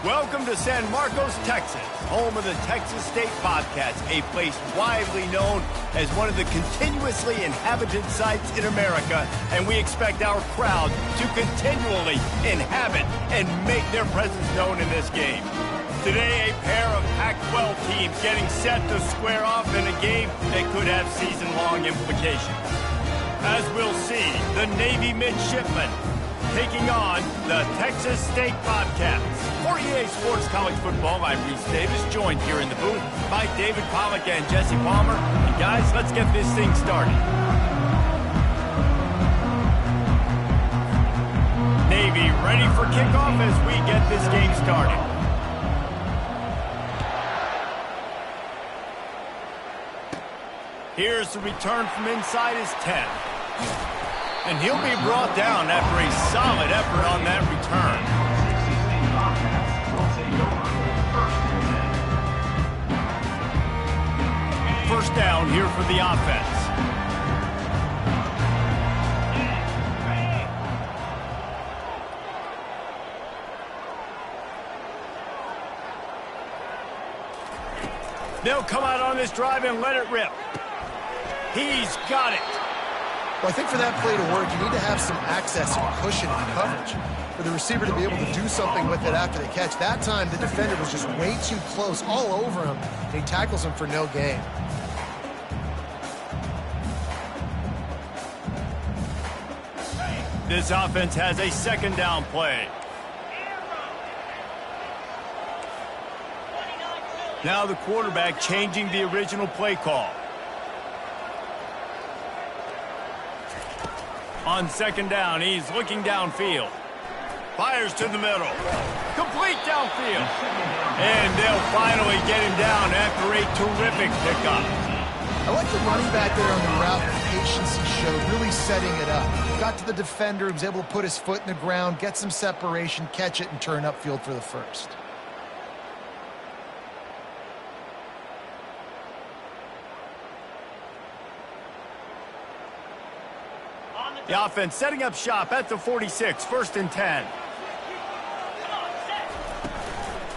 Welcome to San Marcos, Texas, home of the Texas State Bobcats, a place widely known as one of the continuously inhabited sites in America, and we expect our crowd to continually inhabit and make their presence known in this game. Today, a pair of Pac-12 teams getting set to square off in a game that could have season-long implications. As we'll see, the Navy midshipmen taking on the Texas State Bobcats. For EA Sports College Football, I'm Reese Davis, joined here in the booth by David Pollack and Jesse Palmer. And guys, let's get this thing started. Navy ready for kickoff as we get this game started. Here's the return from inside his 10. And he'll be brought down after a solid effort on that return. First down here for the offense. They'll come out on this drive and let it rip. He's got it. Well, I think for that play to work, you need to have some access and cushion and coverage for the receiver to be able to do something with it after the catch. That time, the defender was just way too close, all over him, and he tackles him for no gain. This offense has a second down play. Now the quarterback changing the original play call. On second down, he's looking downfield. Fires to the middle. Complete downfield. And they'll finally get him down after a terrific pickup. I like the running back there on the route, the patience he showed, really setting it up. Got to the defender, he was able to put his foot in the ground, get some separation, catch it, and turn upfield for the first. The offense setting up shop at the 46, first and 10.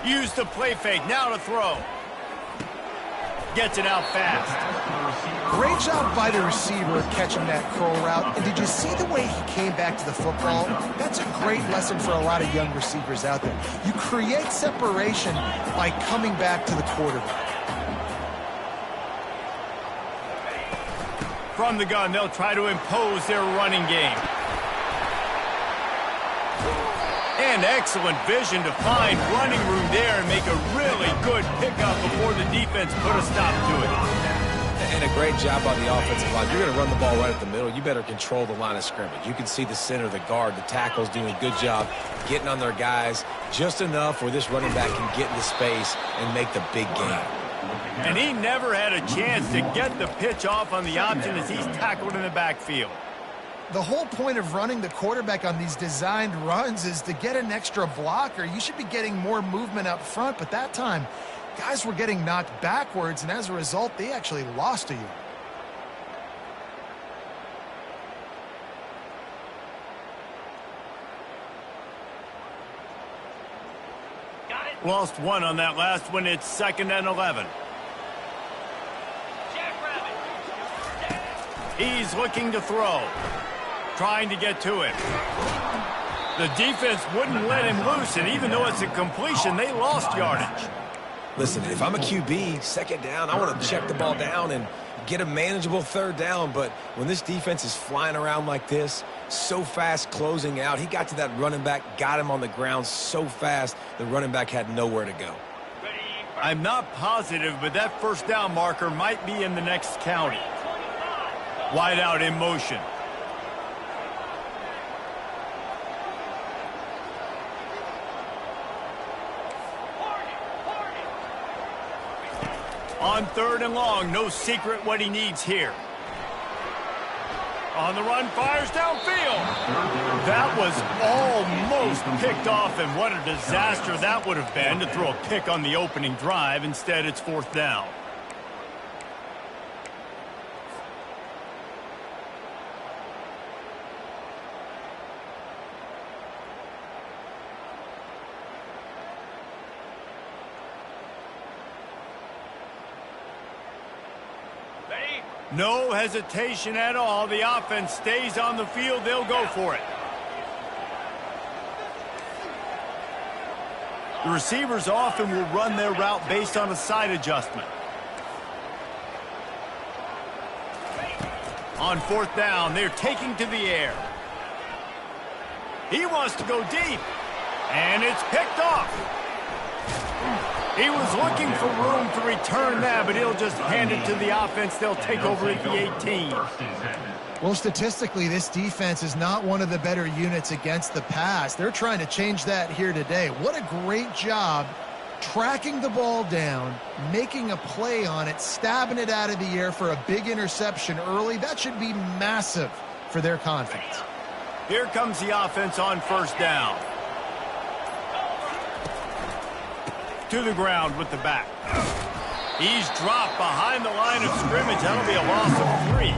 Use the play fake, now to throw. Gets it out fast. Great job by the receiver catching that curl route. And did you see the way he came back to the football? That's a great lesson for a lot of young receivers out there. You create separation by coming back to the quarterback. From the gun, they'll try to impose their running game. And excellent vision to find running room there and make a really good pickup before the defense put a stop to it. And a great job on the offensive line. You're going to run the ball right at the middle. You better control the line of scrimmage. You can see the center, the guard, the tackles doing a good job getting on their guys just enough where this running back can get into space and make the big game. And he never had a chance to get the pitch off on the option as he's tackled in the backfield. The whole point of running the quarterback on these designed runs is to get an extra blocker. You should be getting more movement up front, but that time, guys were getting knocked backwards, and as a result, they actually lost a yard. Lost one on that last one. It's second and 11. He's looking to throw. Trying to get to it. The defense wouldn't let him loose, and even though it's a completion, they lost yardage. Listen, if I'm a QB, second down, I want to check the ball down and get a manageable third down. But when this defense is flying around like this, so fast closing out, he got to that running back, got him on the ground so fast, the running back had nowhere to go. I'm not positive, but that first down marker might be in the next county. Wide out in motion. On third and long, no secret what he needs here. On the run, fires downfield. That was almost picked off, and what a disaster that would have been to throw a pick on the opening drive. Instead, it's fourth down. No hesitation at all. The offense stays on the field. They'll go for it. The receivers often will run their route based on a side adjustment. On fourth down, they're taking to the air. He wants to go deep, and it's picked off. He was looking for room to return that, but he'll just hand it to the offense. They'll take over at the 18. Well, statistically, this defense is not one of the better units against the pass. They're trying to change that here today. What a great job tracking the ball down, making a play on it, stabbing it out of the air for a big interception early. That should be massive for their confidence. Here comes the offense on first down. To the ground with the back. He's dropped behind the line of scrimmage. That'll be a loss of 3.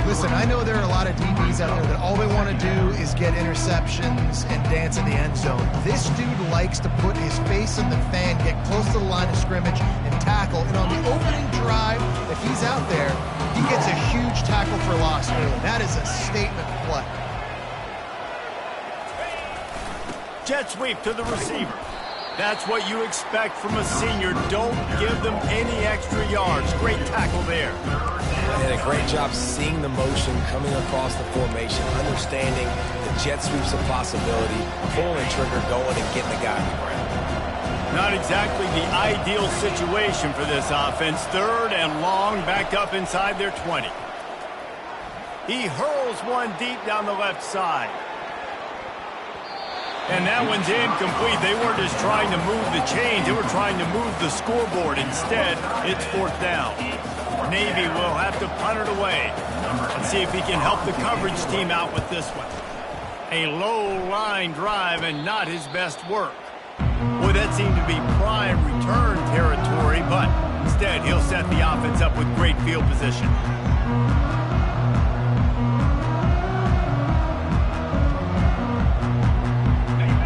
Listen, I know there are a lot of DBs out there that all they want to do is get interceptions and dance in the end zone. This dude likes to put his face in the fan, get close to the line of scrimmage, and tackle. And on the opening drive, if he's out there, he gets a huge tackle for loss early. That is a statement play. Jet sweep to the receiver. That's what you expect from a senior. Don't give them any extra yards. Great tackle there. They did a great job seeing the motion coming across the formation, understanding the jet sweep's a possibility, pulling the trigger, going and getting the guy on the ground. Not exactly the ideal situation for this offense. Third and long, backed up inside their 20. He hurls one deep down the left side. And that one's incomplete. They weren't just trying to move the chains. They were trying to move the scoreboard. Instead, it's fourth down. Navy will have to punt it away. Let's see if he can help the coverage team out with this one. A low line drive and not his best work. Boy, that seemed to be prime return territory, but instead he'll set the offense up with great field position.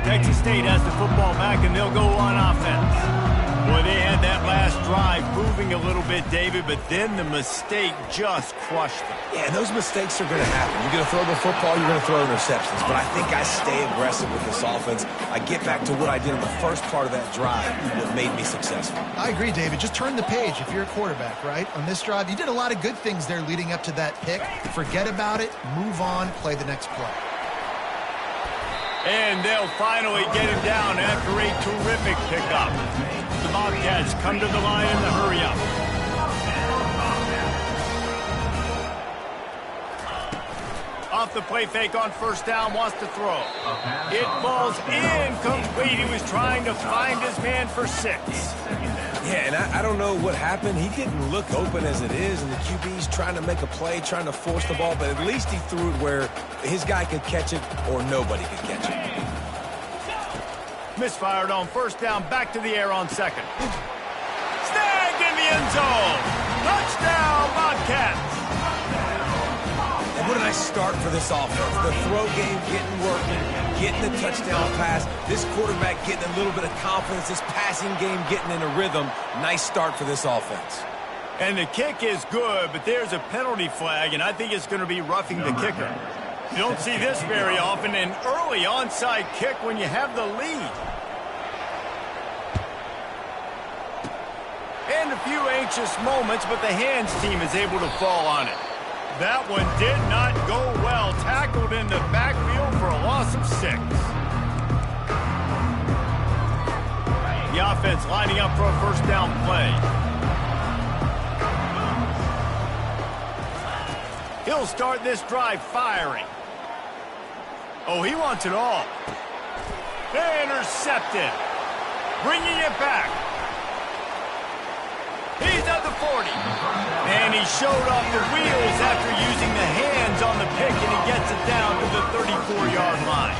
Texas State has the football back, and they'll go on offense. Boy, they had that last drive moving a little bit, David, but then the mistake just crushed them. Yeah, those mistakes are going to happen. You're going to throw the football, you're going to throw interceptions. But I think I stay aggressive with this offense. I get back to what I did in the first part of that drive that made me successful. I agree, David. Just turn the page if you're a quarterback, right? On this drive, you did a lot of good things there leading up to that pick. Forget about it, move on, play the next play. And they'll finally get him down after a terrific pickup. The Bobcats come to the line in the hurry-up. Off the play fake on first down, wants to throw. It falls incomplete. He was trying to find his man for 6. Yeah, and I don't know what happened. He didn't look open as it is, and the QB's trying to make a play, trying to force the ball, but at least he threw it where his guy could catch it or nobody could catch it. Misfired on first down, back to the air on second. Snagged in the end zone. Touchdown, Bobcats. And what a nice start for this offense. The throw game getting working, getting the touchdown pass. This quarterback getting a little bit of confidence. This passing game getting in a rhythm. Nice start for this offense. And the kick is good, but there's a penalty flag, and I think it's going to be roughing the kicker. You don't see this very often, an early onside kick when you have the lead. And a few anxious moments, but the hands team is able to fall on it. That one did not go well. Tackled in the backfield for a loss of 6. The offense lining up for a first down play. He'll start this drive firing. Oh, he wants it all. Intercepted. Bringing it back. He's at the 40. And he showed off the wheels after using the hands on the pick, and he gets it down to the 34-yard line.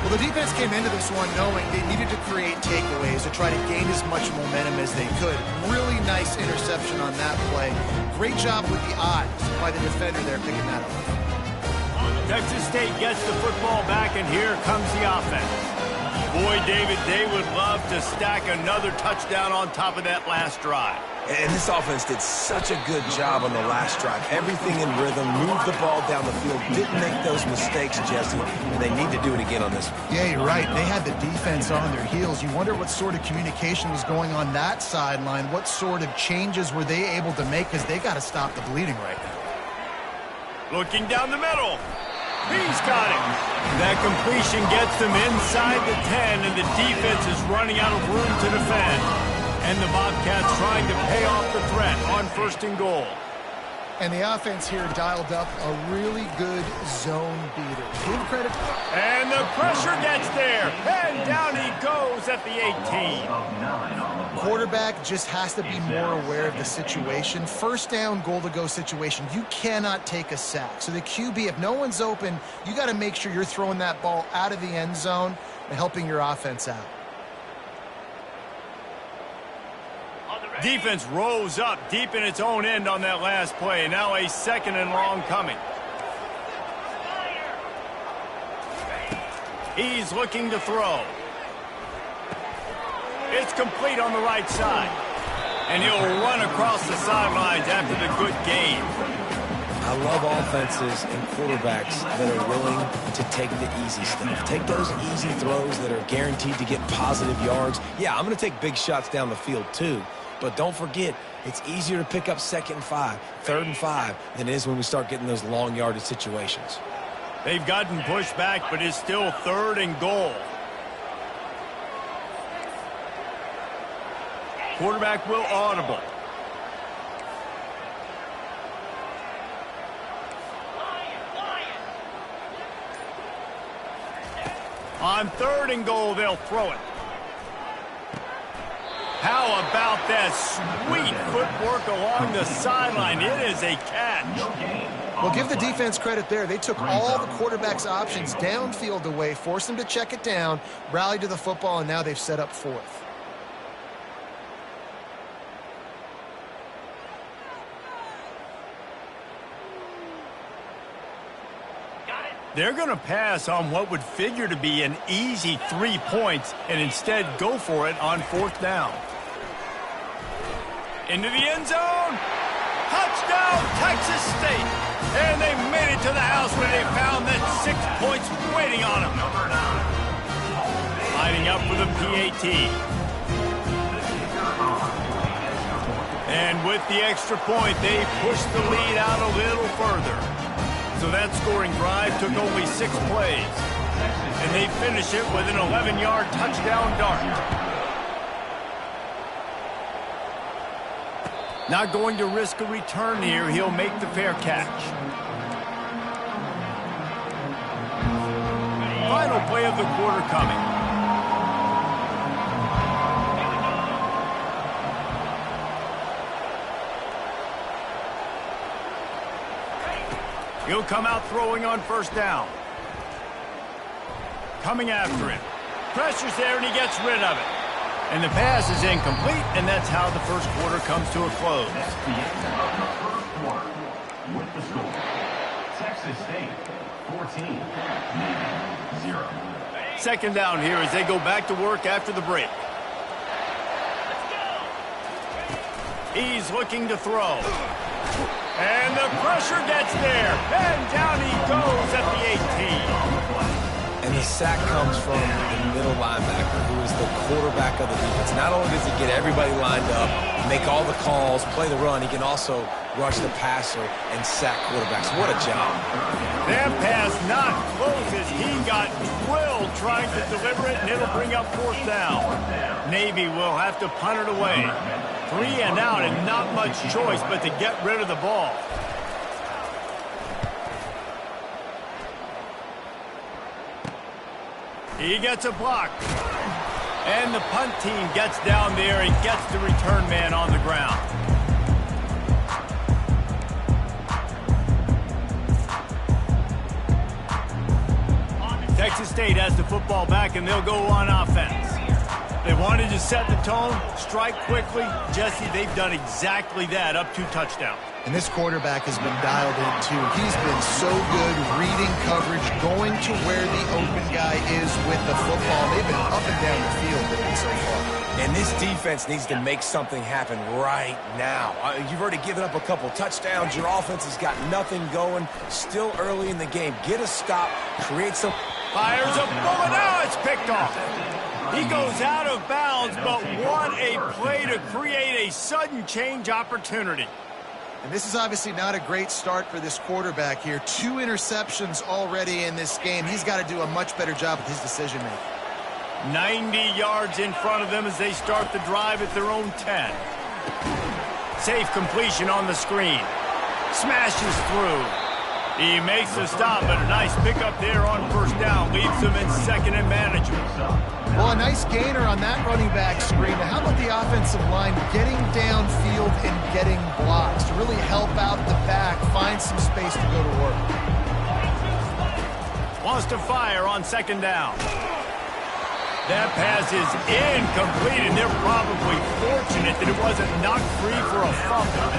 Well, the defense came into this one knowing they needed to create takeaways to try to gain as much momentum as they could. Really nice interception on that play. Great job with the eyes by the defender there picking that up. Texas State gets the football back, and here comes the offense. Boy, David, they would love to stack another touchdown on top of that last drive. And this offense did such a good job on the last drive. Everything in rhythm, moved the ball down the field, didn't make those mistakes, Jesse, and they need to do it again on this one. Yeah, you're right. They had the defense on their heels. You wonder what sort of communication was going on that sideline. What sort of changes were they able to make, because they got to stop the bleeding right now. Looking down the middle. He's got it. That completion gets them inside the 10, and the defense is running out of room to defend. And the Bobcats trying to pay off the threat on 1st and goal. And the offense here dialed up a really good zone beater. Give credit. And the pressure gets there. And down he goes at the 18. Quarterback just has to be more aware of the situation. 1st down, goal-to-go situation. You cannot take a sack. So the QB, if no one's open, you got to make sure you're throwing that ball out of the end zone and helping your offense out. Defense rose up deep in its own end on that last play. Now a 2nd and long coming. He's looking to throw. It's complete on the right side. And he'll run across the sidelines after the good game. I love offenses and quarterbacks that are willing to take the easy stuff. Take those easy throws that are guaranteed to get positive yards. Yeah, I'm going to take big shots down the field too. But don't forget, it's easier to pick up 2nd and 5, 3rd and 5 than it is when we start getting those long yardage situations. They've gotten pushed back, but it's still 3rd and goal. Quarterback will audible. On 3rd and goal, they'll throw it. How about that sweet footwork along the sideline? It is a catch. Well, give the defense credit there. They took all the quarterback's options downfield away, forced them to check it down, rallied to the football, and now they've set up 4th. They're going to pass on what would figure to be an easy 3 points and instead go for it on 4th down. Into the end zone. Touchdown, Texas State. And they made it to the house when they found that 6 points waiting on them. Lining up for the PAT. And with the extra point, they pushed the lead out a little further. So that scoring drive took only 6 plays. And they finish it with an 11-yard touchdown dart. Not going to risk a return here. He'll make the fair catch. Final play of the quarter coming. He'll come out throwing on 1st down. Coming after him. Pressure's there, and he gets rid of it. And the pass is incomplete, and that's how the 1st quarter comes to a close. That's the end of the 1st quarter with the score. Texas State 14, Navy 0. 2nd down here as they go back to work after the break. He's looking to throw. And the pressure gets there. And down he goes at the 18. And the sack comes from the middle linebacker, who is the quarterback of the defense. Not only does he get everybody lined up, make all the calls, play the run, he can also rush the passer and sack quarterbacks. What a job. That pass not close as he got drilled trying to deliver it, and it'll bring up 4th down. Navy will have to punt it away. 3 and out, and not much choice but to get rid of the ball. He gets a block. And the punt team gets down there and gets the return man on the ground. Texas State has the football back, and they'll go on offense. They wanted to set the tone, strike quickly. Jesse, they've done exactly that, up 2 touchdowns. And this quarterback has been dialed in, too. He's been so good reading coverage, going to where the open guy is with the football. They've been up and down the field with it so far. And this defense needs to make something happen right now. You've already given up a couple touchdowns. Your offense has got nothing going. Still early in the game. Get a stop. Create some... Fires a bullet. Now it's picked off. He goes out of bounds, but what a play to create a sudden change opportunity. And this is obviously not a great start for this quarterback here. 2 interceptions already in this game. He's got to do a much better job with his decision-making. 90 yards in front of them as they start the drive at their own 10. Safe completion on the screen. Smashes through. He makes the stop, but a nice pickup there on first down. Leaves them in second and manageable. Well, a nice gainer on that running back screen. Now, how about the offensive line getting downfield and getting blocks to really help out the back, find some space to go to work? Wants to fire on second down. That pass is incomplete, and they're probably fortunate that it wasn't knocked free for a fumble.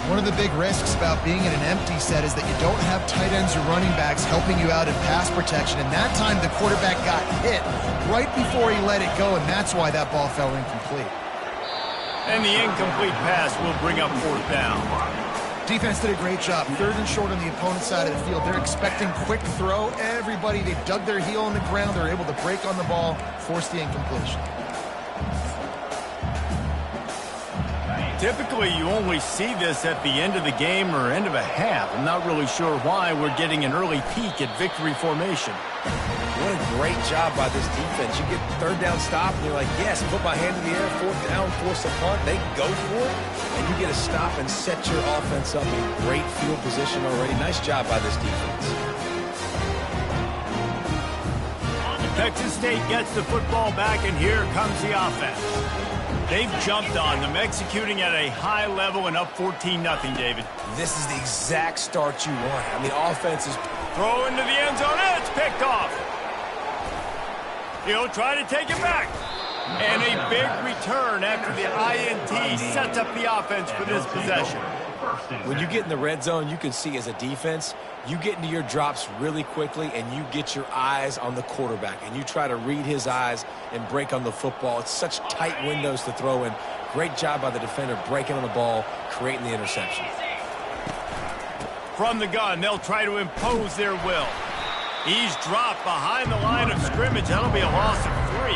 One of the big risks about being in an empty set is that you don't have tight ends or running backs helping you out in pass protection. And that time the quarterback got hit right before he let it go, and that's why that ball fell incomplete. And the incomplete pass will bring up fourth down. Defense did a great job. 3rd and short on the opponent's side of the field. They're expecting quick throw. Everybody, they dug their heel in the ground. They're able to break on the ball, force the incompletion. Typically, you only see this at the end of the game or end of a half. I'm not really sure why we're getting an early peek at victory formation. What a great job by this defense. You get 3rd down stop, and you're like, yes, put my hand in the air, 4th down, force a punt. They go for it, and you get a stop and set your offense up in great field position already. Nice job by this defense. Texas State gets the football back, and here comes the offense. They've jumped on them, executing at a high level and up 14-0, David. This is the exact start you want. I mean, offense is... Throw into the end zone, and it's picked off. He'll try to take it back. And a big return after the INT sets up the offense for this possession. When you get in the red zone, you can see as a defense, you get into your drops really quickly and you get your eyes on the quarterback and you try to read his eyes and break on the football. It's such tight windows to throw in. Great job by the defender breaking on the ball, creating the interception. From the gun, they'll try to impose their will. He's dropped behind the line of scrimmage. That'll be a loss of 3.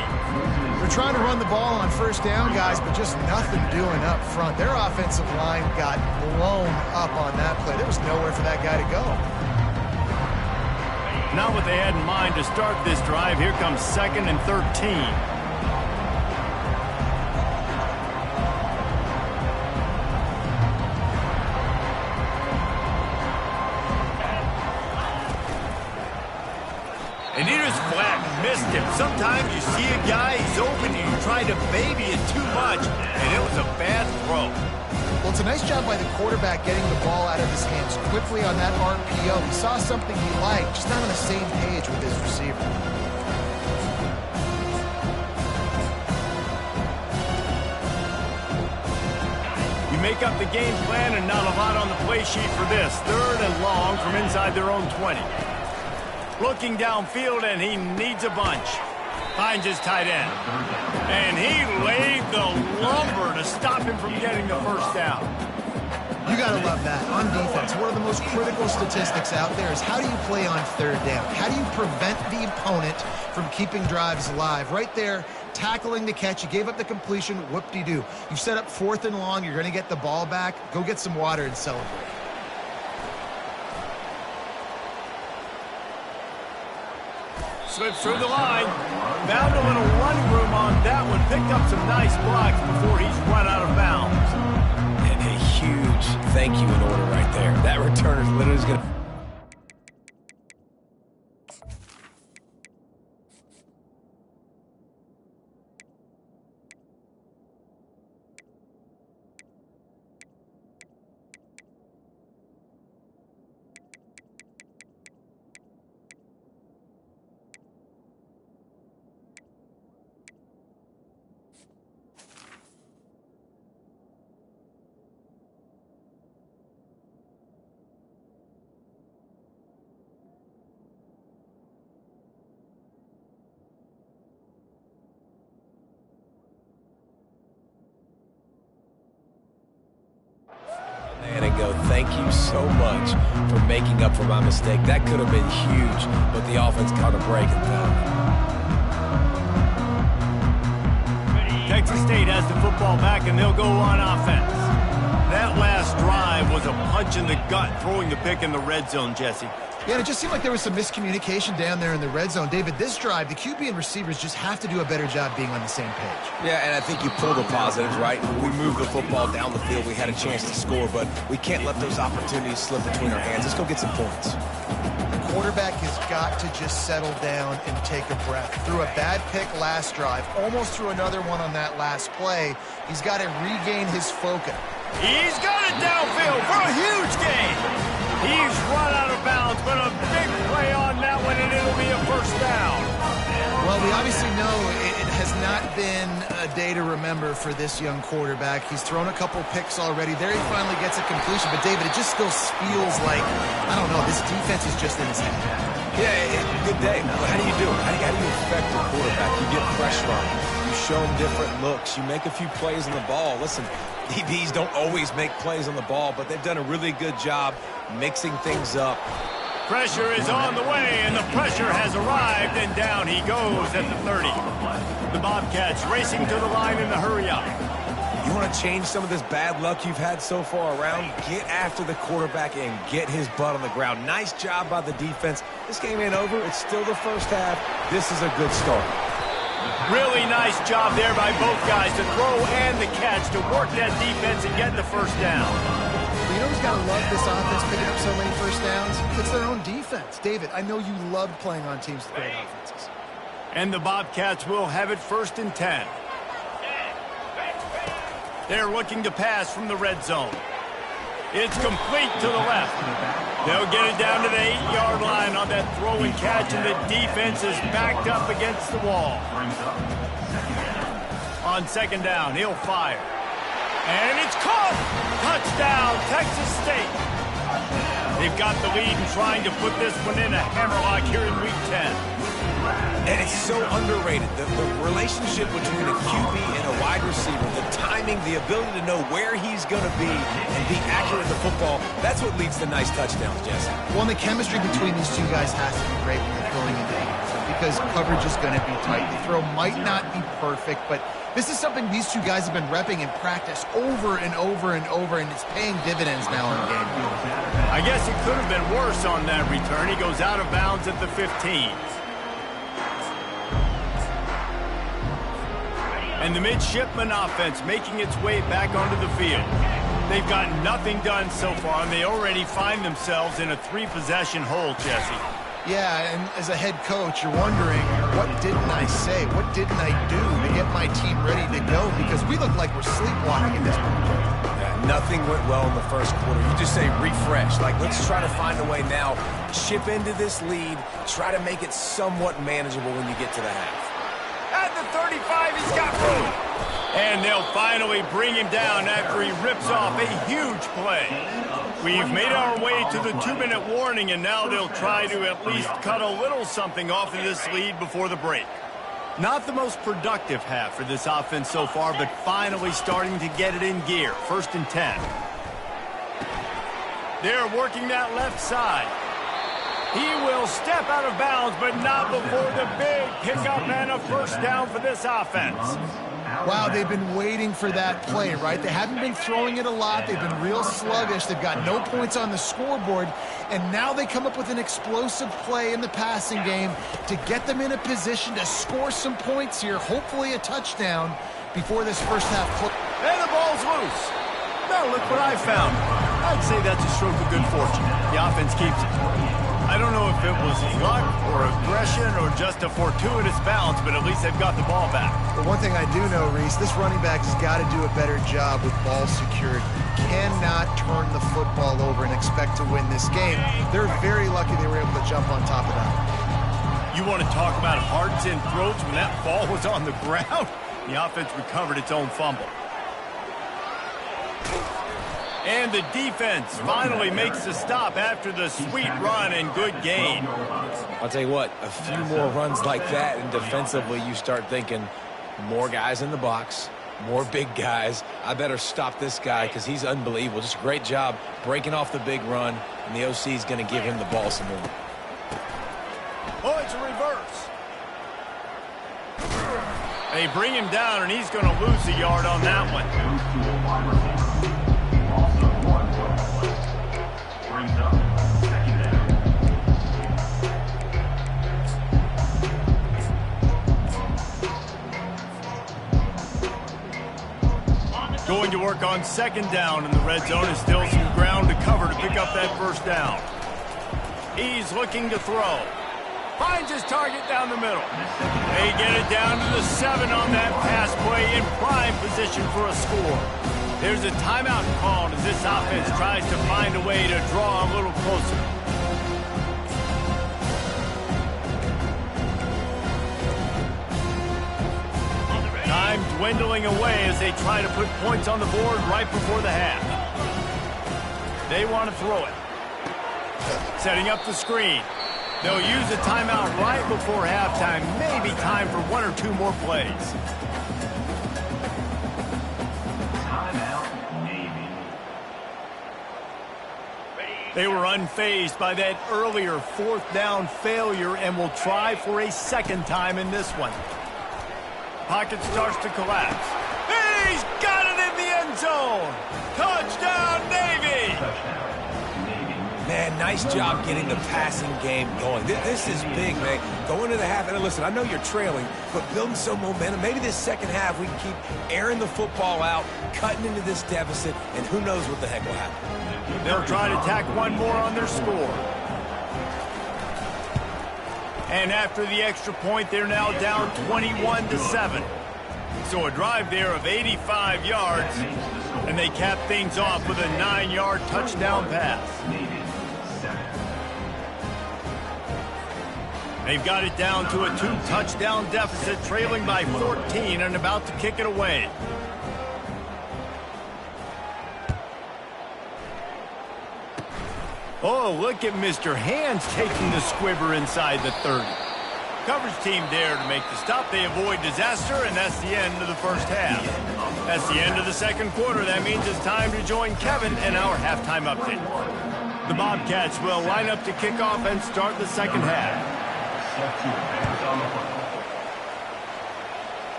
They're trying to run the ball on first down, guys, but just nothing doing up front. Their offensive line got blown up on that play. There was nowhere for that guy to go. Not what they had in mind to start this drive. Here comes 2nd and 13. And he just flat missed him. Sometimes you see a guy, he's open, and you try to baby it too much, and it was a bad throw. Well, it's a nice job by the quarterback getting the ball out of his hands quickly on that RPO. He saw something he liked, just not on the same page with his receiver. You make up the game plan and not a lot on the play sheet for this. 3rd and long from inside their own 20. Looking downfield, and he needs a bunch. Finds his tight end. And he laid the lumber to stop him from getting the first down. You got to love that. On defense, one of the most critical statistics out there is how do you play on 3rd down? How do you prevent the opponent from keeping drives alive? Right there, tackling the catch. You gave up the completion. Whoop-de-doo. You set up 4th and long. You're going to get the ball back. Go get some water and celebrate. Slips through the line. Found a little running room on that one. Picked up some nice blocks before he's run out of bounds. And a huge thank you in order right there. That return is literally going to... thank you so much for making up for my mistake. That could have been huge, but the offense caught a break and found it. Texas State has the football back, and they'll go on offense. That last drive was a punch in the gut, throwing the pick in the red zone, Jesse. Yeah, and it just seemed like there was some miscommunication down there in the red zone. David, this drive, the QB and receivers just have to do a better job being on the same page. Yeah, and I think you pull the positives, right? We moved the football down the field. We had a chance to score, but we can't let those opportunities slip between our hands. Let's go get some points. The quarterback has got to just settle down and take a breath. Threw a bad pick last drive, almost threw another one on that last play. He's got to regain his focus. He's got it downfield for a huge gain. He's run out of bounds, but a big play on that one, and it'll be a first down. Well, we obviously know it has not been a day to remember for this young quarterback. He's thrown a couple picks already. There he finally gets a completion. But, David, it just still feels like, I don't know, this defense is just in his head. Yeah, good day. How do you do it? How do you affect your quarterback? You get pressure on him. You show him different looks. You make a few plays on the ball. Listen, DBs don't always make plays on the ball, but they've done a really good job mixing things up. Pressure is on the way, and the pressure has arrived, and down he goes at the 30. The Bobcats racing to the line in the hurry-up. You want to change some of this bad luck you've had so far around? Get after the quarterback and get his butt on the ground. Nice job by the defense. This game ain't over. It's still the first half. This is a good start. Really nice job there by both guys to throw and the catch to work that defense and get the first down. You know who's got to love this offense picking up so many first downs? It's their own defense. David, I know you loved playing on teams with great offenses. And the Bobcats will have it 1st and 10. They're looking to pass from the red zone. It's complete to the left. They'll get it down to the 8-yard line on that throw and catch, and the defense is backed up against the wall. On 2nd down, he'll fire. And it's caught! Touchdown, Texas State. They've got the lead and trying to put this one in a hammerlock here in Week 10. And it's so underrated. The relationship between a QB and a wide receiver, the timing, the ability to know where he's going to be and be accurate at the football, that's what leads to nice touchdowns, Jesse. Well, and the chemistry between these two guys has to be great when they're throwing into the because coverage is going to be tight. The throw might not be perfect, but this is something these two guys have been repping in practice over and over and over, and it's paying dividends now in the game. I guess it could have been worse on that return. He goes out of bounds at the 15. And the midshipman offense making its way back onto the field. They've got nothing done so far, and they already find themselves in a 3-possession hole, Jesse. Yeah, and as a head coach, you're wondering, what didn't I say? What didn't I do to get my team ready to go? Because we look like we're sleepwalking at this point. Yeah, nothing went well in the first quarter. You just say refresh. Like, let's try to find a way now. Chip into this lead. Try to make it somewhat manageable when you get to the half. At the 35, he's got room. And they'll finally bring him down after he rips off a huge play. We've made our way to the 2-minute warning, and now they'll try to at least cut a little something off of this lead before the break. Not the most productive half for this offense so far, but finally starting to get it in gear. 1st and 10. They're working that left side. He will step out of bounds, but not before the big pickup and a first down for this offense. Wow, they've been waiting for that play, right? They haven't been throwing it a lot. They've been real sluggish. They've got no points on the scoreboard. And now they come up with an explosive play in the passing game to get them in a position to score some points here, hopefully a touchdown before this first half. And the ball's loose. Now look what I found. I'd say that's a stroke of good fortune. The offense keeps it. I don't know if it was luck or aggression or just a fortuitous bounce, but at least they've got the ball back. But one thing I do know, Reese, this running back has got to do a better job with ball security. Cannot turn the football over and expect to win this game. They're very lucky they were able to jump on top of that. You want to talk about hearts and throats when that ball was on the ground? The offense recovered its own fumble. And the defense finally makes the stop after the sweet run and good gain. I'll tell you what, a few more runs like that, and defensively you start thinking more guys in the box, More big guys. I better stop this guy because he's unbelievable. Just a great job breaking off the big run, and the OC is going to give him the ball some more. Oh, it's a reverse. They bring him down, and he's going to lose a yard on that one. Also, 1 play. Brings up 2nd down. Going to work on 2nd down in the red zone, and still some ground to cover to pick up that 1st down. He's looking to throw. Finds his target down the middle. They get it down to the 7 on that pass play in prime position for a score. There's a timeout called as this offense tries to find a way to draw a little closer. Time dwindling away as they try to put points on the board right before the half. They want to throw it. Setting up the screen. They'll use a timeout right before halftime. Maybe time for 1 or 2 more plays. Timeout, Navy. They were unfazed by that earlier 4th down failure and will try for a 2nd time in this one. Pocket starts to collapse. He's got it in the end zone. Touchdown, Navy! Touchdown, Navy. Man, nice job getting the passing game going. This is big, man. Going to the half, and listen, I know you're trailing, but building some momentum. Maybe this 2nd half we can keep airing the football out, cutting into this deficit, and who knows what the heck will happen. They'll try to tack 1 more on their score. And after the extra point, they're now down 21-7. So a drive there of 85 yards, and they cap things off with a 9-yard touchdown pass. They've got it down to a 2-touchdown deficit, trailing by 14 and about to kick it away. Oh, look at Mr. Hands taking the squibber inside the 30. Coverage team there to make the stop. They avoid disaster, and that's the end of the 1st half. That's the end of the 2nd quarter. That means it's time to join Kevin in our halftime update. The Bobcats will line up to kick off and start the 2nd half.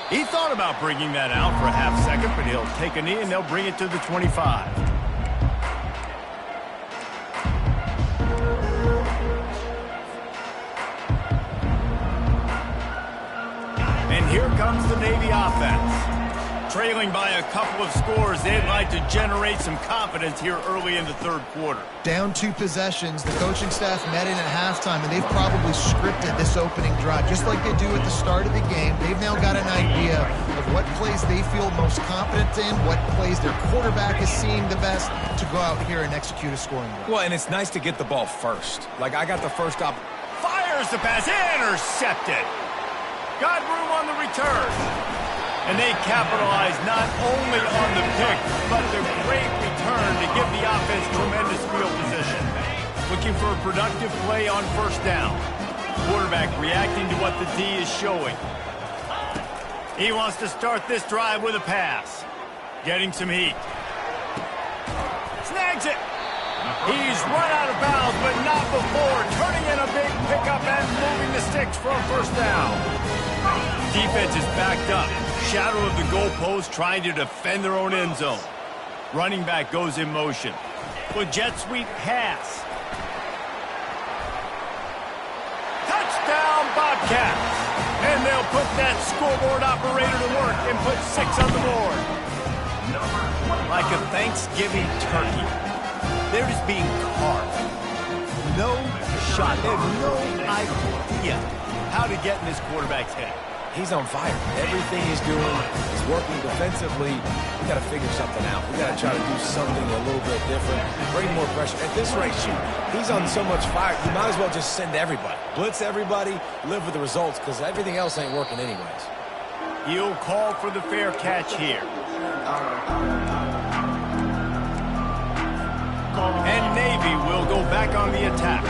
He thought about bringing that out for a half second, but he'll take a knee and they'll bring it to the 25. And here comes the Navy offense. Trailing by a couple of scores, they'd like to generate some confidence here early in the 3rd quarter. Down 2 possessions, the coaching staff met in at halftime, and they've probably scripted this opening drive. Just like they do at the start of the game, they've now got an idea of what plays they feel most confident in, what plays their quarterback is seeing the best to go out here and execute a scoring drive. Well, and it's nice to get the ball first. Like, I got the first op. Fires the pass, intercepted. Got room on the return. And they capitalize not only on the pick, but the great return to give the offense tremendous field position. Looking for a productive play on 1st down. Quarterback reacting to what the D is showing. He wants to start this drive with a pass. Getting some heat. Snags it. He's run out of bounds, but not before turning in a big pickup and moving the sticks for a 1st down. Defense is backed up. Shadow of the goalpost, trying to defend their own end zone. Running back goes in motion. With jet sweep pass. Touchdown Bobcats. And they'll put that scoreboard operator to work and put 6 on the board. Like a Thanksgiving turkey. They're just being carved. No shot. They have no idea how to get in this quarterback's head. He's on fire. Everything he's doing is working defensively. We got to figure something out. We got to try to do something a little bit different. Bring more pressure. At this rate, shoot, he's on so much fire, you might as well just send everybody. Blitz everybody, live with the results, because everything else ain't working anyways. He'll call for the fair catch here. And Navy will go back on the attack.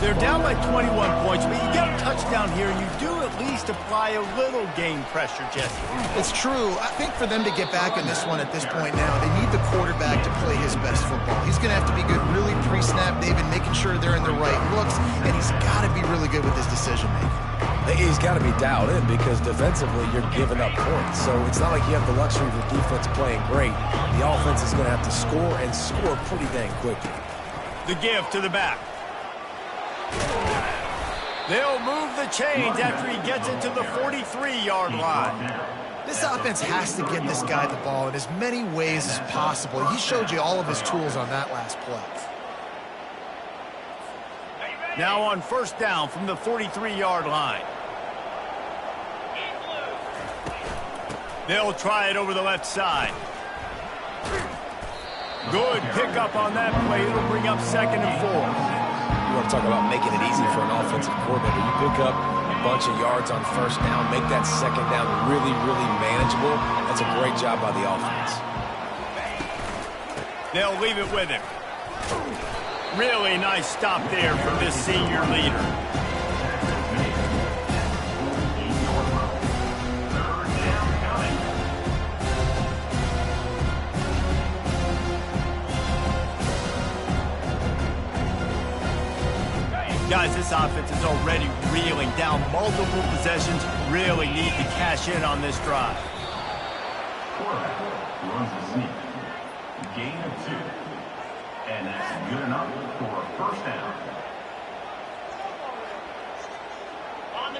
They're down by 21 points, but you get a touchdown here, and you do at least apply a little game pressure, Jesse. It's true. I think for them to get back in this one at this point now, they need the quarterback to play his best football. He's going to have to be good really pre-snap, David, making sure they're in the right looks, and he's got to be really good with his decision-making. He's got to be dialed in because defensively you're giving up points. So it's not like you have the luxury of the defense playing great. The offense is going to have to score and score pretty dang quickly. The give to the back. They'll move the chains after he gets it to the 43-yard line. This offense has to get this guy the ball in as many ways as possible. He showed you all of his tools on that last play. Now on first down from the 43-yard line. They'll try it over the left side. Good pickup on that play. It'll bring up 2nd and 4. You want to talk about making it easy for an offensive coordinator. You pick up a bunch of yards on first down, make that second down really, really manageable. That's a great job by the offense. They'll leave it with him. Really nice stop there from this senior leader. Guys, this offense is already reeling down multiple possessions. Really need to cash in on this drive. Quarterback runs a sneak. Gain of 2. And that's good enough for a first down.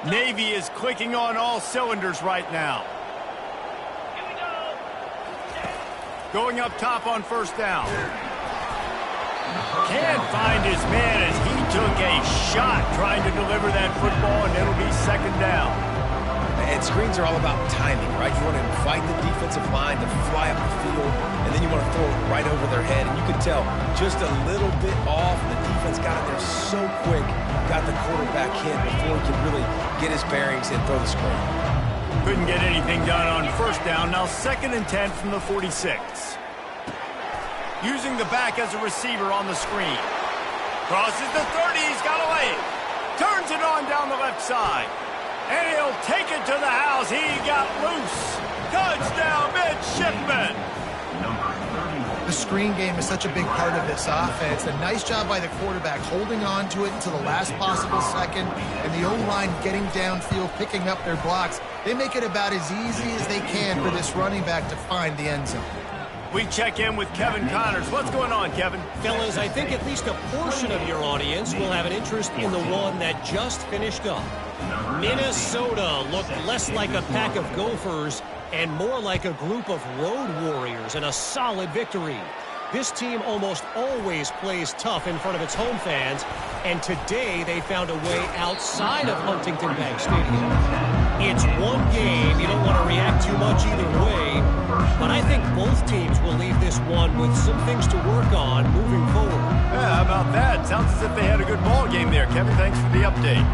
Navy is clicking on all cylinders right now. Going up top on first down. Can't find his man as he took a shot trying to deliver that football, and it'll be 2nd down. And screens are all about timing, right? You want to invite the defensive line to fly up the field, and then you want to throw it right over their head. And you can tell just a little bit off. The defense got in there so quick, got the quarterback hit before he could really get his bearings and throw the screen. Couldn't get anything done on first down. Now 2nd and 10 from the 46. Using the back as a receiver on the screen. Crosses the 30. He's got a lane. Turns it on down the left side. And he'll take it to the house. He got loose. Touchdown, midshipman. The screen game is such a big part of this offense. A nice job by the quarterback holding on to it until the last possible second, and the O-line getting downfield, picking up their blocks. They make it about as easy as they can for this running back to find the end zone. We check in with Kevin Connors. What's going on, Kevin? Fellas, I think at least a portion of your audience will have an interest in the one that just finished up. Minnesota looked less like a pack of Gophers and more like a group of road warriors in a solid victory. This team almost always plays tough in front of its home fans, and today they found a way outside of Huntington Bank Stadium. It's one game. You don't want to react too much either way, but I think both teams will leave this one with some things to work on moving forward. Yeah, how about that? Sounds as if they had a good ball game there, Kevin. Thanks for the update.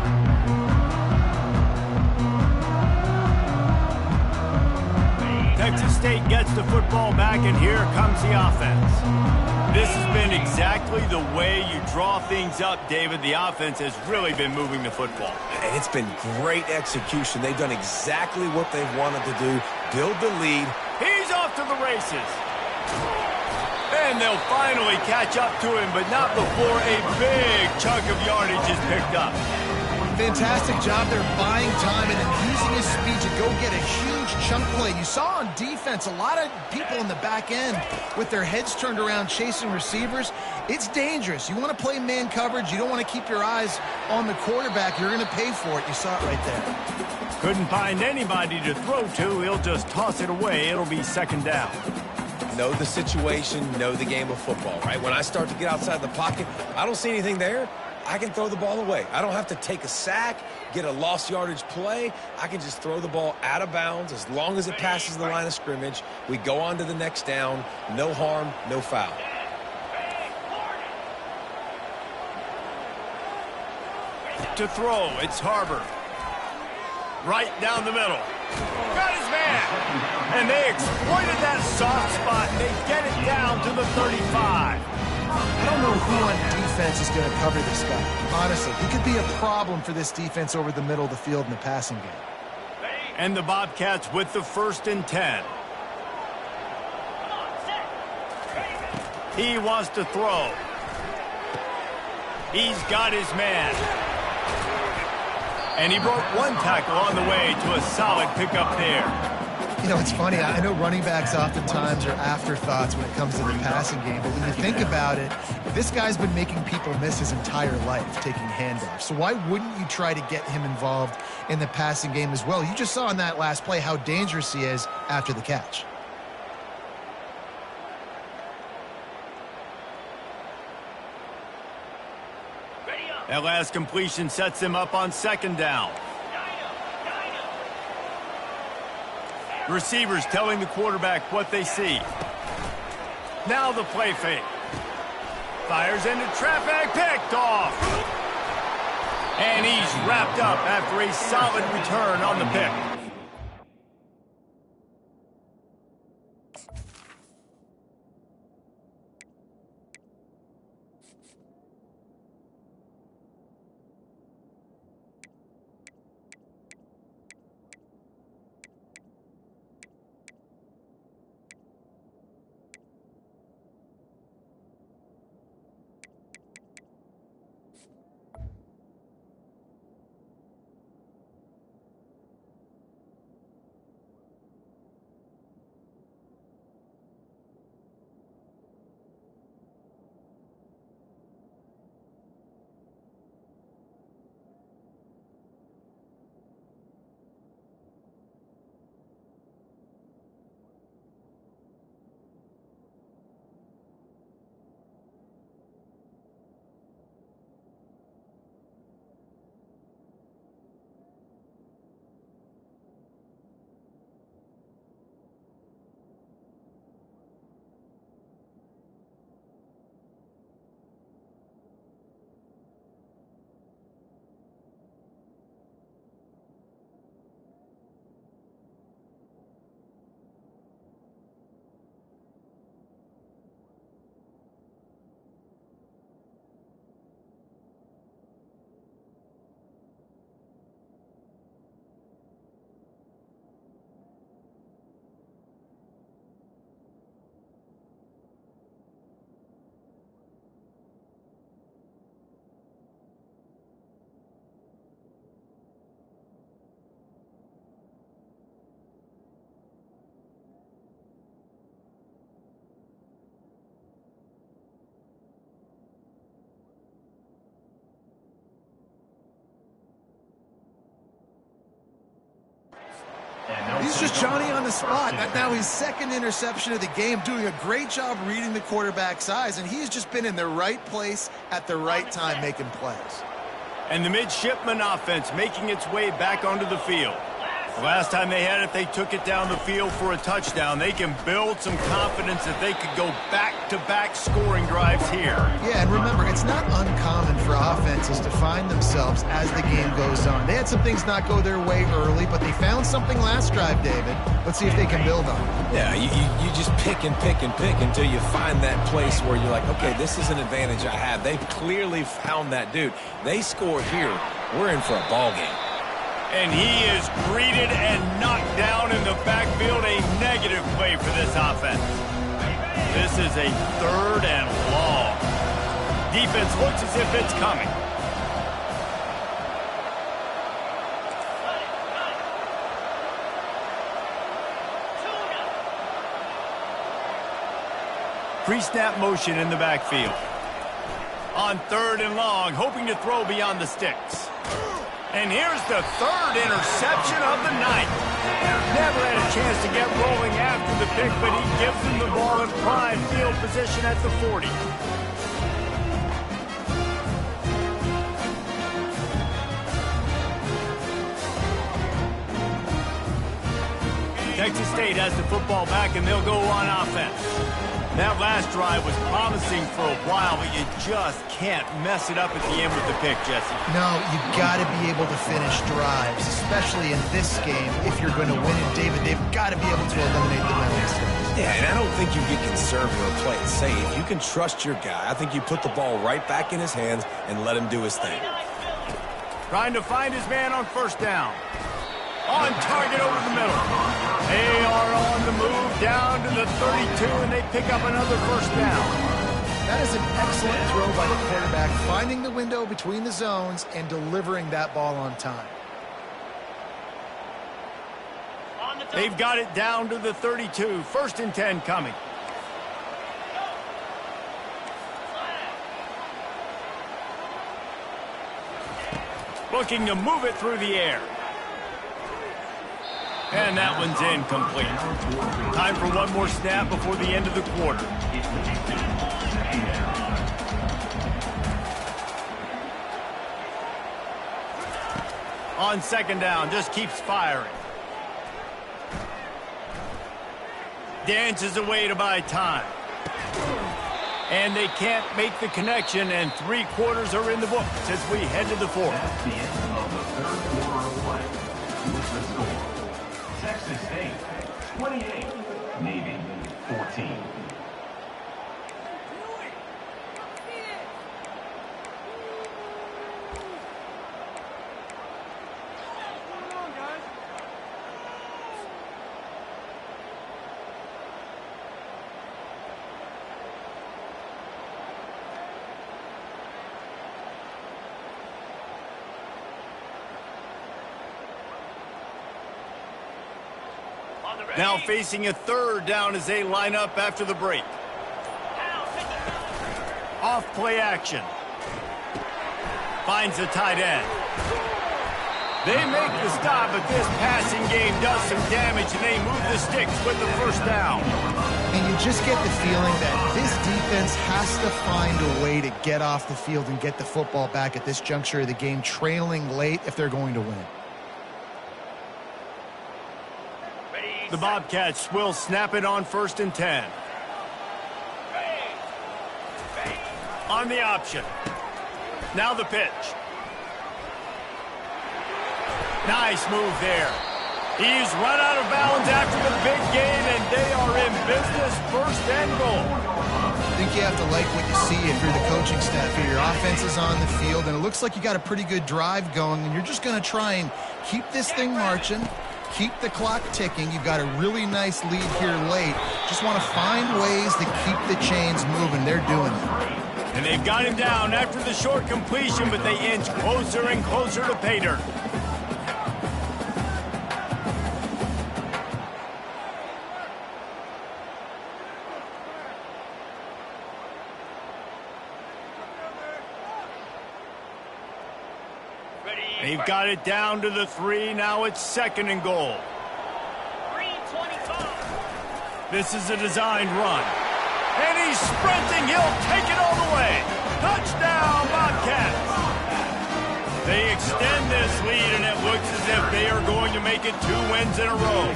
Texas State gets the football back, and here comes the offense. This has been exactly the way you draw things up, David. The offense has really been moving the football. And it's been great execution. They've done exactly what they've wanted to do, build the lead. He's off to the races. And they'll finally catch up to him, but not before a big chunk of yardage is picked up. Fantastic job there buying time and then using his speed to go get a huge chunk play. You saw on defense a lot of people in the back end with their heads turned around chasing receivers. It's dangerous. You want to play man coverage. You don't want to keep your eyes on the quarterback. You're going to pay for it. You saw it right there. Couldn't find anybody to throw to. He'll just toss it away. It'll be 2nd down. Know the situation, know the game of football, right? When I start to get outside the pocket, I don't see anything there. I can throw the ball away. I don't have to take a sack, get a lost yardage play. I can just throw the ball out of bounds as long as it passes the line of scrimmage. We go on to the next down. No harm, no foul. To throw, it's Harbor. Right down the middle. Got his man. And they exploited that soft spot. They get it down to the 35. I don't know who on defense is going to cover this guy. Honestly, he could be a problem for this defense over the middle of the field in the passing game. And the Bobcats with the 1st and 10. He wants to throw. He's got his man. And he broke one tackle on the way to a solid pickup there. You know, it's funny. I know running backs oftentimes are afterthoughts when it comes to the passing game, but when you think about it, this guy's been making people miss his entire life taking handoffs. So why wouldn't you try to get him involved in the passing game as well? You just saw in that last play how dangerous he is after the catch. That last completion sets him up on 2nd down. Receivers telling the quarterback what they see. Now the play fake. Fires into traffic, picked off. And he's wrapped up after a solid return on the pick. He's just Johnny on the spot. Now his 2nd interception of the game, doing a great job reading the quarterback's eyes, and he's just been in the right place at the right time making plays. And the midshipman offense making its way back onto the field. The last time they had it, they took it down the field for a touchdown. They can build some confidence that they could go back-to-back scoring drives here. Yeah, and remember, it's not uncommon for offenses to find themselves as the game goes on. They had some things not go their way early, but they found something last drive, David. Let's see if they can build on it. Yeah, you just pick and pick and pick until you find that place where you're like, okay, this is an advantage I have. They've clearly found that dude. They score here. We're in for a ball game. And he is greeted and knocked down in the backfield. A negative play for this offense. This is a 3rd and long. Defense looks as if it's coming. Pre-snap motion in the backfield. On 3rd and long, hoping to throw beyond the sticks. And here's the 3rd interception of the night. Never had a chance to get rolling after the pick, but he gives them the ball in prime field position at the 40. Texas State has the football back, and they'll go on offense. That last drive was promising for a while, but you just can't mess it up at the end with the pick, Jesse. No, you got to be able to finish drives, especially in this game. If you're going to win it, David, they've got to be able to eliminate the mistakes. Yeah, and I don't think you get conservative or play it safe. You can trust your guy. I think you put the ball right back in his hands and let him do his thing. Trying to find his man on first down. On target over the middle. They are on the move down to the 32, and they pick up another first down. That is an excellent throw by the quarterback, finding the window between the zones and delivering that ball on time. They've got it down to the 32. First and 10 coming. Looking to move it through the air. And that one's incomplete. Time for one more snap before the end of the quarter. On second down, just keeps firing. Dances away to buy time. And they can't make the connection, and 3 quarters are in the books as we head to the fourth. That's the end of the third quarter of play. With the score, Texas State 28, Navy 14. Now facing a third down as they line up after the break. Off play action. Finds the tight end. They make the stop, but this passing game does some damage, and they move the sticks with the first down. And you just get the feeling that this defense has to find a way to get off the field and get the football back at this juncture of the game, trailing late if they're going to win. The Bobcats will snap it on first and 10. On the option. Now the pitch. Nice move there. He's run out of bounds after the big gain, and they are in business, first and goal. I think you have to like what you see if you're the coaching staff here. Your offense is on the field, and it looks like you got a pretty good drive going, and you're just going to try and keep this thing marching. Keep the clock ticking. You've got a really nice lead here late. Just want to find ways to keep the chains moving. They're doing it. And they've got him down after the short completion, but they inch closer and closer to pay dirt. They've got it down to the 3. Now it's second and goal. 3:25. This is a designed run. And he's sprinting. He'll take it all the way. Touchdown, Bobcats. They extend this lead, and it looks as if they are going to make it 2 wins in a row.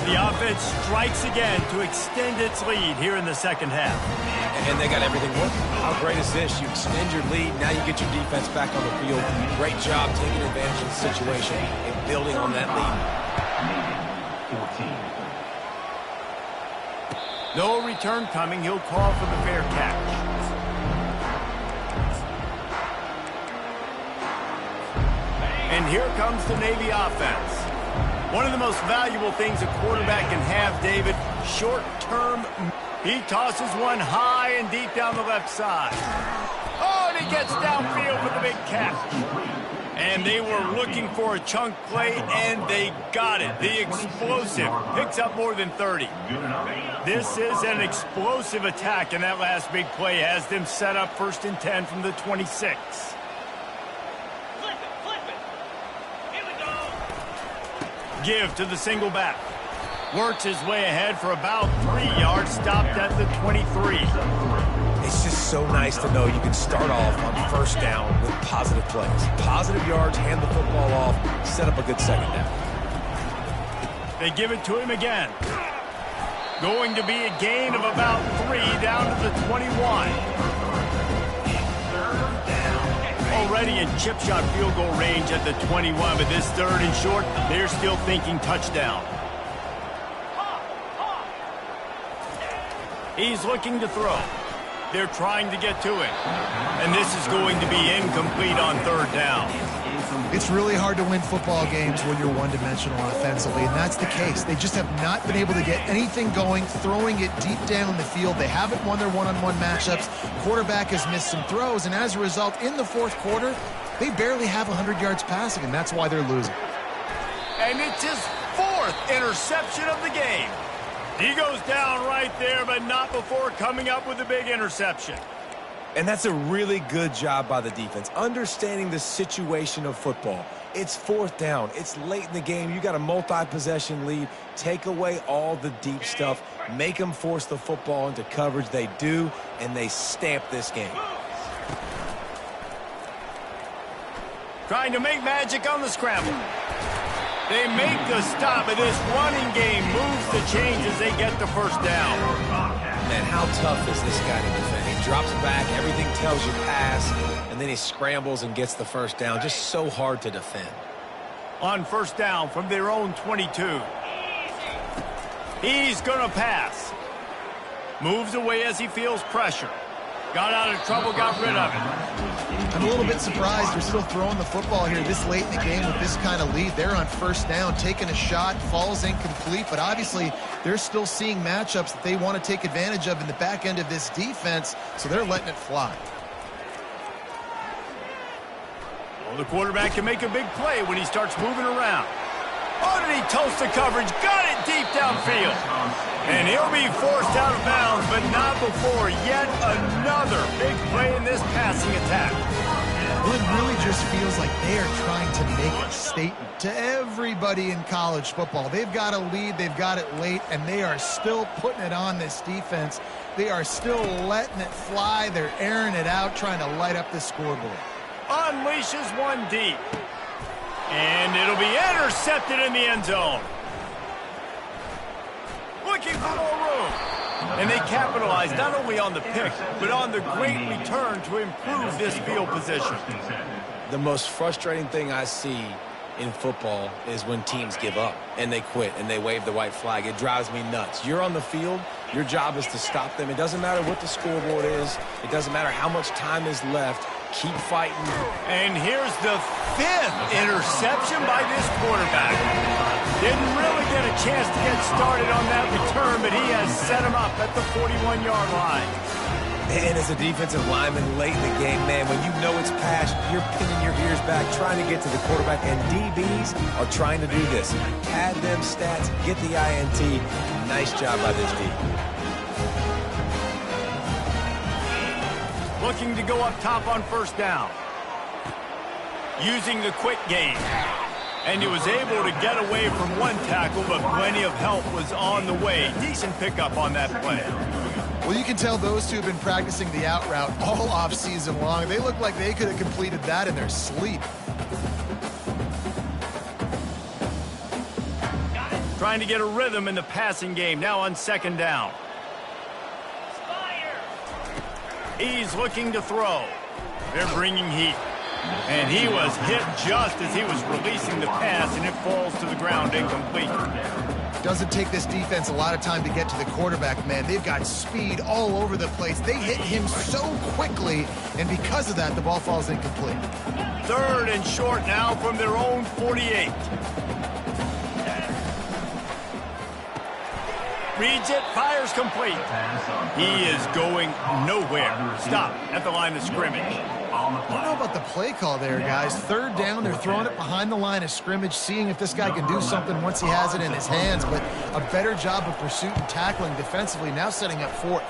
The offense strikes again to extend its lead here in the second half. And they got everything working. How great is this? You extend your lead, now you get your defense back on the field. Great job taking advantage of the situation and building on that lead. 14. No return coming. He'll call for the fair catch. And here comes the Navy offense. One of the most valuable things a quarterback can have, David, short-term. He tosses one high and deep down the left side. Oh, and he gets downfield for the big catch. And they were looking for a chunk play, and they got it. The explosive picks up more than 30. This is an explosive attack, and that last big play has them set up first and 10 from the 26. Give to the single back. Works his way ahead for about 3 yards, stopped at the 23. It's just so nice to know you can start off on first down with positive plays. Positive yards, hand the football off, set up a good second down. They give it to him again. Going to be a gain of about 3 down to the 21. Already in chip shot field goal range at the 21, but this third and short, they're still thinking touchdown. He's looking to throw. They're trying to get to it. And this is going to be incomplete on third down. It's really hard to win football games when you're one-dimensional offensively, and that's the case. They just have not been able to get anything going, throwing it deep down the field. They haven't won their one-on-one matchups. Quarterback has missed some throws, and as a result, in the fourth quarter, they barely have 100 yards passing, and that's why they're losing. And it's his 4th interception of the game. He goes down right there, but not before coming up with a big interception. And that's a really good job by the defense, understanding the situation of football. It's 4th down. It's late in the game. You got a multi-possession lead. Take away all the deep stuff. Make them force the football into coverage. They do, and they stamp this game. Trying to make magic on the scramble. They make the stop, but this running game moves the chains as they get the first down. Man, how tough is this guy to defend? He drops back, everything tells you pass, and then he scrambles and gets the first down. Just so hard to defend. On first down from their own 22. He's going to pass. Moves away as he feels pressure. Got out of trouble, got rid of it. I'm a little bit surprised they're still throwing the football here this late in the game with this kind of lead. They're on first down, taking a shot, falls incomplete, but obviously they're still seeing matchups that they want to take advantage of in the back end of this defense, so they're letting it fly. Well, the quarterback can make a big play when he starts moving around. Oh, did he toast the coverage? Got it deep downfield. And he'll be forced out of bounds, but not before yet another big play in this passing attack. Well, it really just feels like they are trying to make a statement to everybody in college football. They've got a lead, they've got it late, and they are still putting it on this defense. They are still letting it fly. They're airing it out, trying to light up the scoreboard. Unleashes one deep. And it'll be intercepted in the end zone. Looking for more room. And they capitalize not only on the pick, but on the great return to improve this field position. The most frustrating thing I see in football is when teams give up and they quit and they wave the white flag. It drives me nuts. You're on the field. Your job is to stop them. It doesn't matter what the scoreboard is. It doesn't matter how much time is left. Keep fighting. And here's the 5th interception by this quarterback. Didn't really get a chance to get started on that return, but he has set him up at the 41-yard line. And as a defensive lineman late in the game, man, when you know it's past, you're pinning your ears back, trying to get to the quarterback, and DBs are trying to do this. Pad them stats, get the INT. Nice job by this D. Looking to go up top on first down. Using the quick game. And he was able to get away from one tackle, but plenty of help was on the way. Decent pickup on that play. Well, you can tell those two have been practicing the out route all off-season long. They look like they could have completed that in their sleep. Trying to get a rhythm in the passing game, now on second down. He's looking to throw. They're bringing heat. And he was hit just as he was releasing the pass, and it falls to the ground incomplete. Doesn't take this defense a lot of time to get to the quarterback, man. They've got speed all over the place. They hit him so quickly, and because of that, the ball falls incomplete. Third and short now from their own 48. Reads it, fires complete. He is going nowhere. Stop at the line of scrimmage. I don't know about the play call there, guys. Third down, they're throwing it behind the line of scrimmage, seeing if this guy can do something once he has it in his hands, but a better job of pursuit and tackling defensively, now setting up fourth.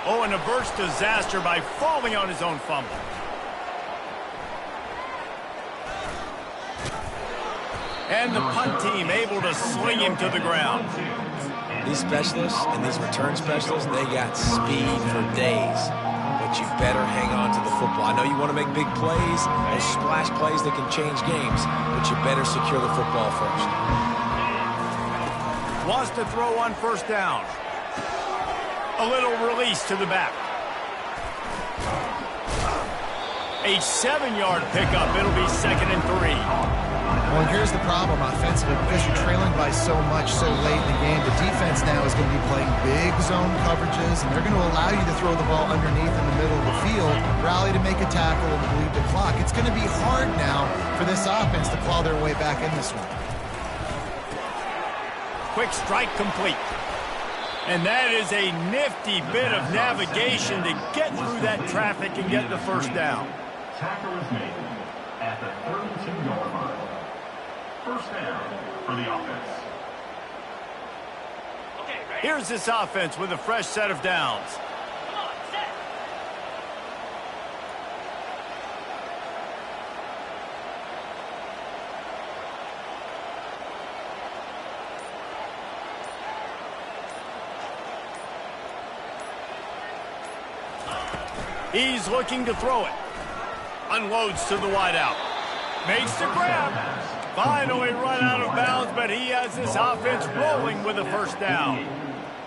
Oh, and averts disaster by falling on his own fumble. And the punt team able to sling him to the ground. These specialists and these return specialists, they got speed for days. But you better hang on to the football. I know you want to make big plays, those splash plays that can change games, but you better secure the football first. Wants to throw on first down. A little release to the back. A 7-yard pickup. It'll be 2nd and 3. Well, here's the problem offensively. Because you're trailing by so much so late in the game, the defense now is going to be playing big zone coverages, and they're going to allow you to throw the ball underneath in the middle of the field, rally to make a tackle, and bleed the clock. It's going to be hard now for this offense to claw their way back in this one. Quick strike complete. And that is a nifty bit of navigation to get through that traffic and get the first down. Tackle is made at the 32-yard line. First down for the offense. Here's this offense with a fresh set of downs. He's looking to throw it. Unloads to the wideout. Makes the grab. Finally run out of bounds, but he has this offense rolling with a first down.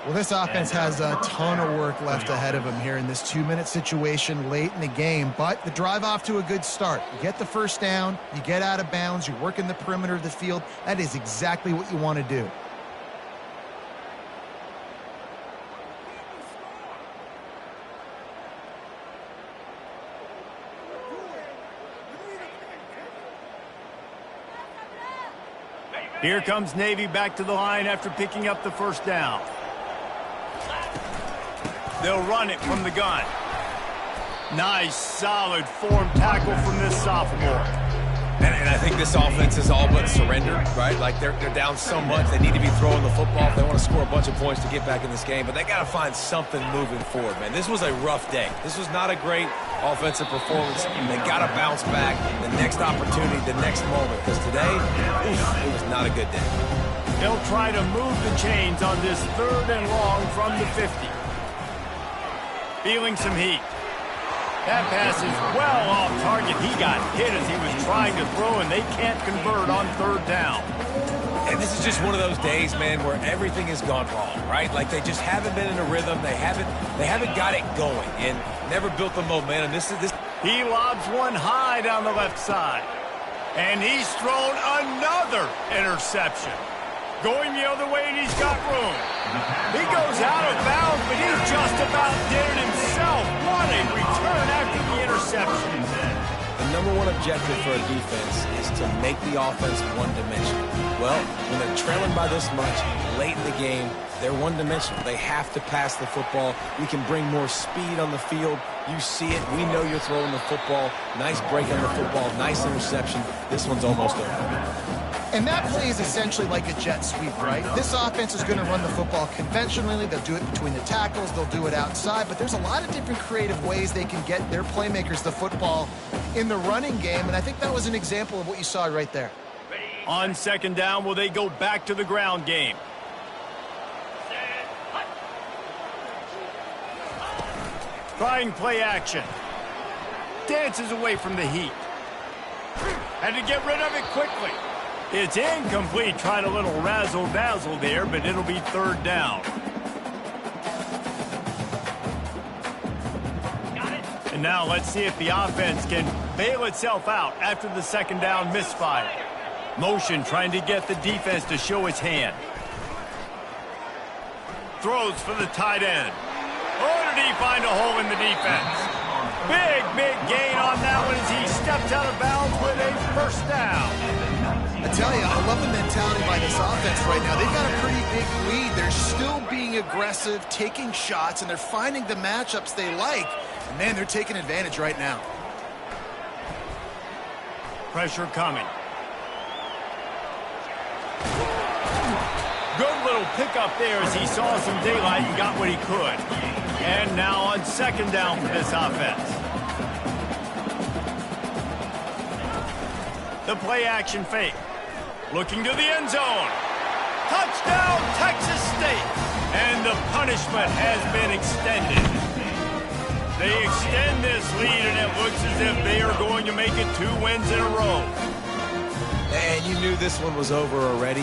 Well, this offense has a ton of work left ahead of them here in this 2-minute situation late in the game, but the drive off to a good start. You get the first down, you get out of bounds, you're working the perimeter of the field. That is exactly what you want to do. Here comes Navy back to the line after picking up the first down. They'll run it from the gun. Nice, solid form tackle from this sophomore. And I think this offense is all but surrendered, right? Like they're down so much, they need to be throwing the football if they want to score a bunch of points to get back in this game. But they got to find something moving forward, man. This was a rough day. This was not a great offensive performance. They got to bounce back the next opportunity, the next moment. Because today, it was not a good day. They'll try to move the chains on this 3rd and long from the 50. Feeling some heat. That pass is well off target. He got hit as he was trying to throw, and they can't convert on 3rd down. And this is just one of those days, man, where everything has gone wrong, right? Like they just haven't been in a rhythm. They haven't got it going and never built the momentum. He lobs one high down the left side. And he's thrown another interception. Going the other way, and he's got room. He goes out of bounds, but he just about did it himself. What a return after the interception. The number one objective for a defense is to make the offense one-dimensional. Well, when they're trailing by this much late in the game, they're one-dimensional. They have to pass the football. We can bring more speed on the field. You see it. We know you're throwing the football. Nice break on the football. Nice interception. This one's almost over. And that play is essentially like a jet sweep, right? This offense is going to run the football conventionally. They'll do it between the tackles. They'll do it outside. But there's a lot of different creative ways they can get their playmakers the football in the running game. And I think that was an example of what you saw right there. On 2nd down, will they go back to the ground game? Trying play action. Dances away from the heat. Had to get rid of it quickly. It's incomplete. Tried a little razzle-dazzle there, but it'll be 3rd down. And now let's see if the offense can bail itself out after the 2nd down misfire. Motion trying to get the defense to show its hand. Throws for the tight end. Oh, did he find a hole in the defense? Big gain on that one as he steps out of bounds with a first down. I tell you, I love the mentality by this offense right now. They've got a pretty big lead. They're still being aggressive, taking shots, and they're finding the matchups they like. And man, they're taking advantage right now. Pressure coming. Good little pickup there as he saw some daylight and got what he could. And now on 2nd down for this offense. The play action fake. Looking to the end zone. Touchdown, Texas State. And the punishment has been extended. They extend this lead, and it looks as if they are going to make it 2 wins in a row. And you knew this one was over already.